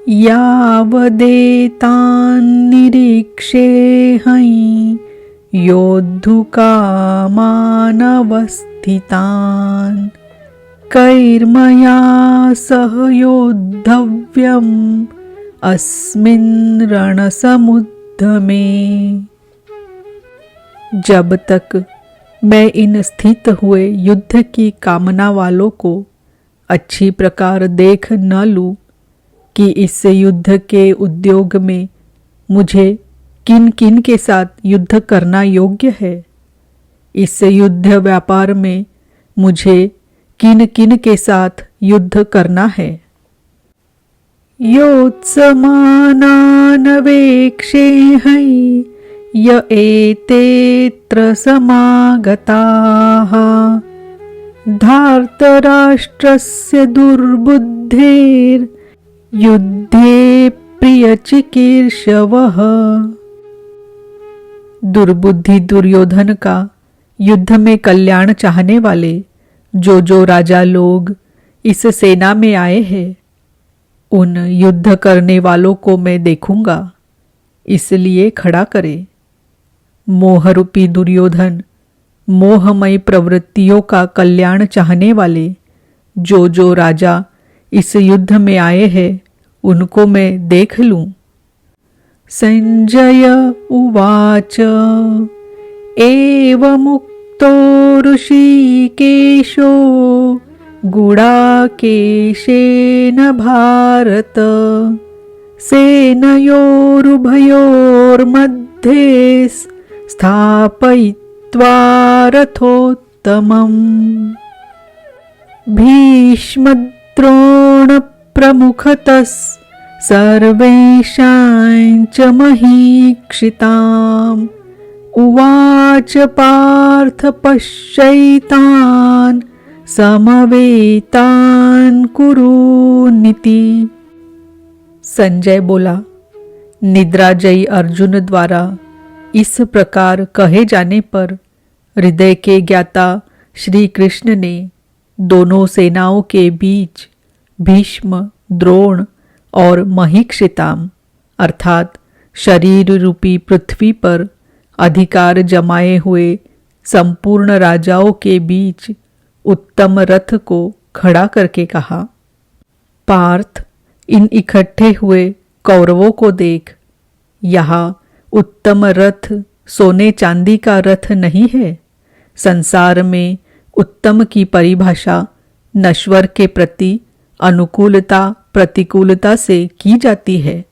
यावदेतान्निरीक्षेऽहं योद्धुकामानवस्थितान् कैर्मया सह योद्धव्यम् अस्मिन् रणसमुद्यमे। जब तक मैं इन स्थित हुए युद्ध की कामना वालों को अच्छी प्रकार देख न लूं कि इस युद्ध के उद्योग में मुझे किन किन के साथ युद्ध करना योग्य है, इस युद्ध व्यापार में मुझे किन किन के साथ युद्ध करना है। योत्समानानवेक्षेऽहं य एतेऽत्र समागताः धार्तराष्ट्रस्य दुर्बुद्धेर्युद्धे प्रियचिकीर्षवः। दुर्बुद्धि दुर्योधन का युद्ध में कल्याण चाहने वाले जो राजा लोग इस सेना में आए हैं, उन युद्ध करने वालों को मैं देखूंगा, इसलिए खड़ा करे। मोहरूपी दुर्योधन मोहमय प्रवृत्तियों का कल्याण चाहने वाले जो राजा इस युद्ध में आए हैं, उनको मैं देख लूं। संजय उवाच एवमुक्तो ऋषिकेशो गुडाकेशेन भारत सेनयोरुभयोर्मध्ये स्थापयित्वा रथोत्तमम्। भीष्मद्रोणप्रमुखतः सर्वेषां च महीक्षिताम् उवाच पार्थ पश्यैतान् समवेतान् कुरूनिति। संजय बोला, निद्राजयी अर्जुन द्वारा इस प्रकार कहे जाने पर हृदय के ज्ञाता श्री कृष्ण ने दोनों सेनाओं के बीच भीष्म, द्रोण और महीक्षिताम अर्थात शरीर रूपी पृथ्वी पर अधिकार जमाए हुए संपूर्ण राजाओं के बीच उत्तम रथ को खड़ा करके कहा, पार्थ, इन इकट्ठे हुए कौरवों को देख। यहाँ उत्तम रथ सोने चांदी का रथ नहीं है। संसार में उत्तम की परिभाषा नश्वर के प्रति अनुकूलता प्रतिकूलता से की जाती है।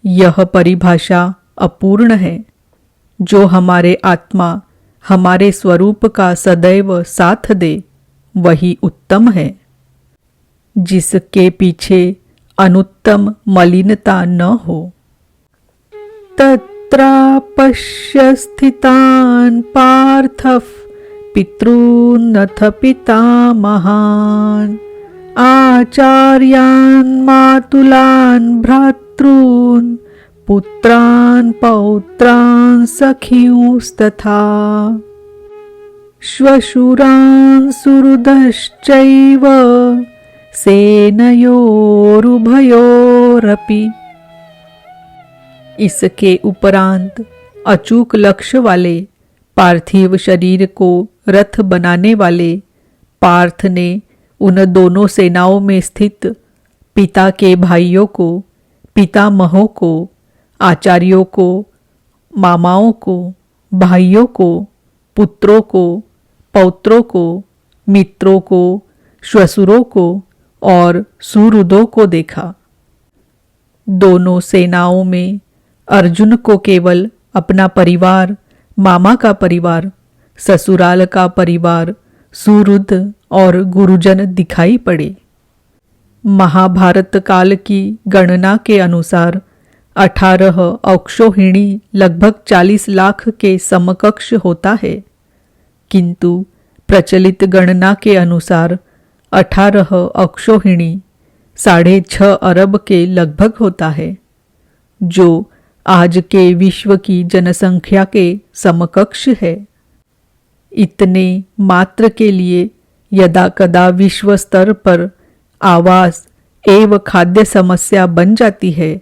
यह परिभाषा अपूर्ण है। जो हमारे आत्मा हमारे स्वरूप का सदैव साथ दे, वही उत्तम है। जिसके पीछे अनुत्तम मलिनता न हो। तत्रापश्य स्थितान् पार्थः पितॄनथ पितामहान् आचार्यान् मातुलान् भ्रातॄन् पुत्रान् पौत्रान् सखिंस्तथा श्वशुरान् सुहृदश्चैव सेनयोरुभयोरपि। इसके उपरांत अचूक लक्ष्य वाले पार्थिव शरीर को रथ बनाने वाले पार्थ ने उन दोनों सेनाओं में स्थित पिता के भाइयों को, पितामहों को, आचार्यों को, मामाओं को, भाइयों को, पुत्रों को, पौत्रों को, मित्रों को, श्वशुरों को और सुहृदों को देखा। दोनों सेनाओं में अर्जुन को केवल अपना परिवार, मामा का परिवार, ससुराल का परिवार, सुहृद और गुरुजन दिखाई पड़े। महाभारत काल की गणना के अनुसार 18 अक्षौहिणी लगभग 40 लाख के समकक्ष होता है, किंतु प्रचलित गणना के अनुसार 18 अक्षौहिणी 6.5 अरब के लगभग होता है, जो आज के विश्व की जनसंख्या के समकक्ष है। इतने मात्र के लिए यदा कदा विश्व स्तर पर आवास एवं खाद्य समस्या बन जाती है।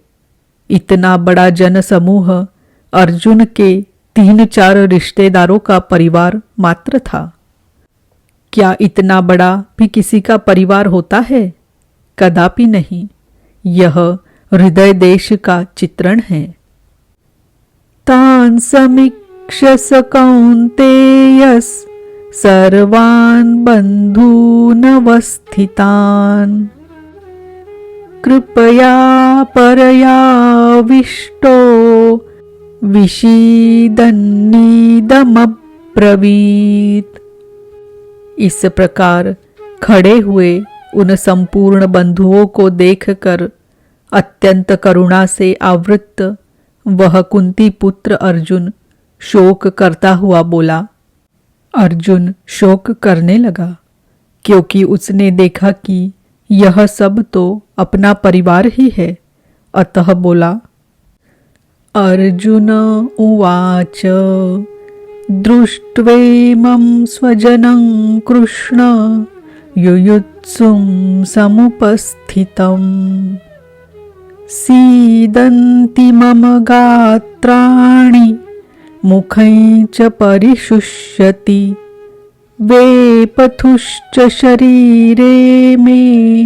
इतना बड़ा जन समूह अर्जुन के 3-4 रिश्तेदारों का परिवार मात्र था। क्या इतना बड़ा भी किसी का परिवार होता है? कदापि नहीं। यह हृदय देश का चित्रण है। तान समीक्षस कौन्तेयस सर्वान् बन्धूनवस्थितान् कृपया परयाविष्टो विषीदन्नीदमब्रवीत्। इस प्रकार खड़े हुए उन संपूर्ण बंधुओं को देखकर अत्यंत करुणा से आवृत्त वह कुंती पुत्र अर्जुन शोक करता हुआ बोला। अर्जुन शोक करने लगा क्योंकि उसने देखा कि यह सब तो अपना परिवार ही है। अतः बोला, अर्जुन उवाच दृष्ट्वेमं स्वजनं कृष्ण युयुत्सुं समुपस्थितम् सीदन्ति मम गात्राणि मुखं च परिशुष्यति वेपथुश्च शरीरे मे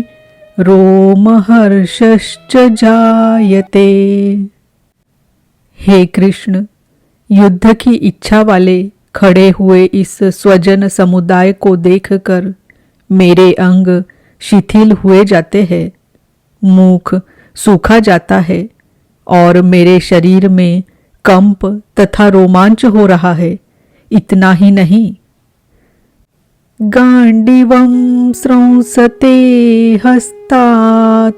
रोमहर्षश्च जायते। हे कृष्ण, युद्ध की इच्छा वाले खड़े हुए इस स्वजन समुदाय को देखकर मेरे अंग शिथिल हुए जाते हैं, मुख सूखा जाता है और मेरे शरीर में कंप तथा रोमांच हो रहा है। इतना ही नहीं, गांडीवं स्रंसते हस्तात्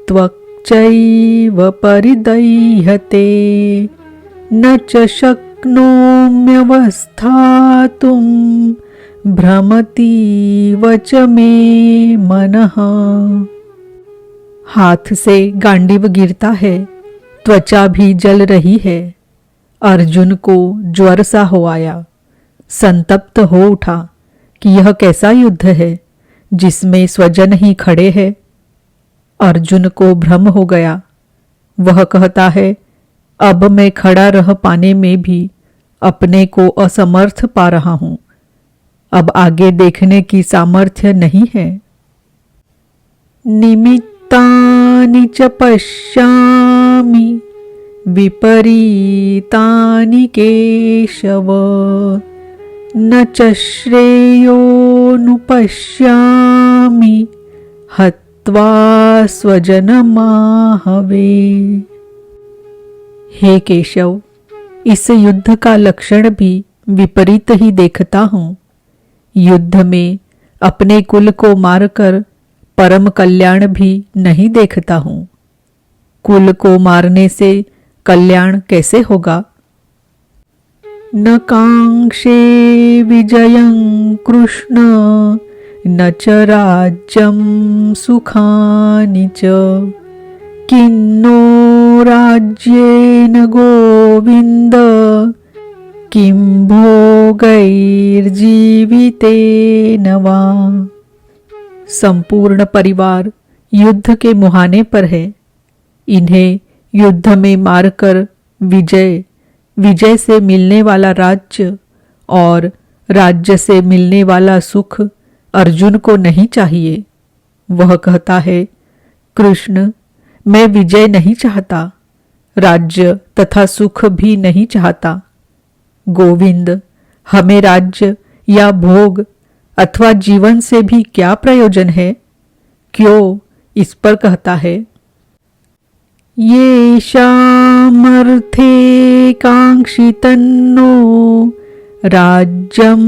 त्वक्चैव परिदह्यते न च शक्नोम्यवस्थातुं भ्रमतीव च मे मनः। हाथ से गांडीव गिरता है, त्वचा भी जल रही है। अर्जुन को ज्वर सा हो आया, संतप्त हो उठा कि यह कैसा युद्ध है जिसमें स्वजन ही खड़े हैं। अर्जुन को भ्रम हो गया। वह कहता है, अब मैं खड़ा रह पाने में भी अपने को असमर्थ पा रहा हूं। अब आगे देखने की सामर्थ्य नहीं है। निमित्तानि च पश्यामि विपरीतानि केशव न च श्रेयोनुपश्यामि हत्वा स्वजनमाहवे। हे केशव, इस युद्ध का लक्षण भी विपरीत ही देखता हूं। युद्ध में अपने कुल को मारकर परम कल्याण भी नहीं देखता हूं। कुल को मारने से कल्याण कैसे होगा? न कांक्षे विजयं कृष्ण न च राज्यं सुखानि च किन्नो राज्येन गोविन्द किं भोगैर्जीवितेन वा। संपूर्ण परिवार युद्ध के मुहाने पर है। इन्हें युद्ध में मारकर विजय से मिलने वाला राज्य और राज्य से मिलने वाला सुख अर्जुन को नहीं चाहिए। वह कहता है, कृष्ण, मैं विजय नहीं चाहता, राज्य तथा सुख भी नहीं चाहता। गोविंद, हमें राज्य या भोग अथवा जीवन से भी क्या प्रयोजन है? क्यों इस पर कहता है, येषामर्थे कांक्षितन्नो राज्यं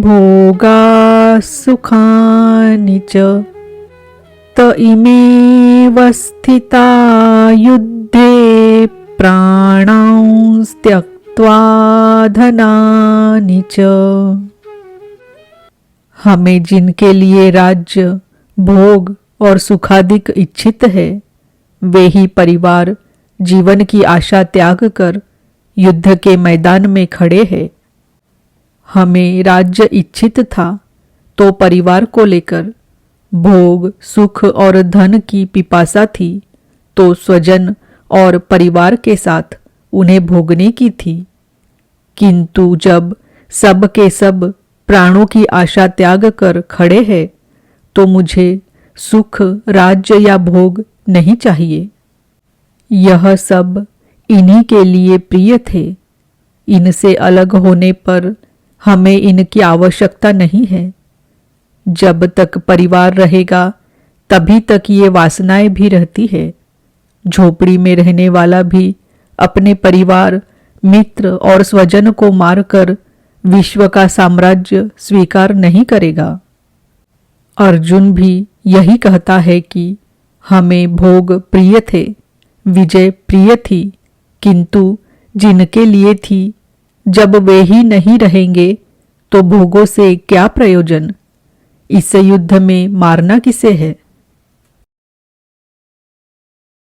भोगा सुखानि च त इमेव स्थिता युद्धे प्राणां त्यक्त्वा धनानि च। हमें जिनके लिए राज्य, भोग और सुखादिक इच्छित है, वे ही परिवार जीवन की आशा त्याग कर युद्ध के मैदान में खड़े हैं। हमें राज्य इच्छित था तो परिवार को लेकर भोग, सुख और धन की पिपासा थी तो स्वजन और परिवार के साथ उन्हें भोगने की थी। किंतु जब सब के सब प्राणों की आशा त्याग कर खड़े हैं तो मुझे सुख, राज्य या भोग नहीं चाहिए। यह सब इन्हीं के लिए प्रिय थे। इनसे अलग होने पर हमें इनकी आवश्यकता नहीं है। जब तक परिवार रहेगा तभी तक ये वासनाएं भी रहती है। झोपड़ी में रहने वाला भी अपने परिवार, मित्र और स्वजन को मारकर विश्व का साम्राज्य स्वीकार नहीं करेगा। अर्जुन भी यही कहता है कि हमें भोग प्रिय थे, विजय प्रिय थी, किंतु जिनके लिए थी जब वे ही नहीं रहेंगे तो भोगों से क्या प्रयोजन। इस युद्ध में मारना किसे है।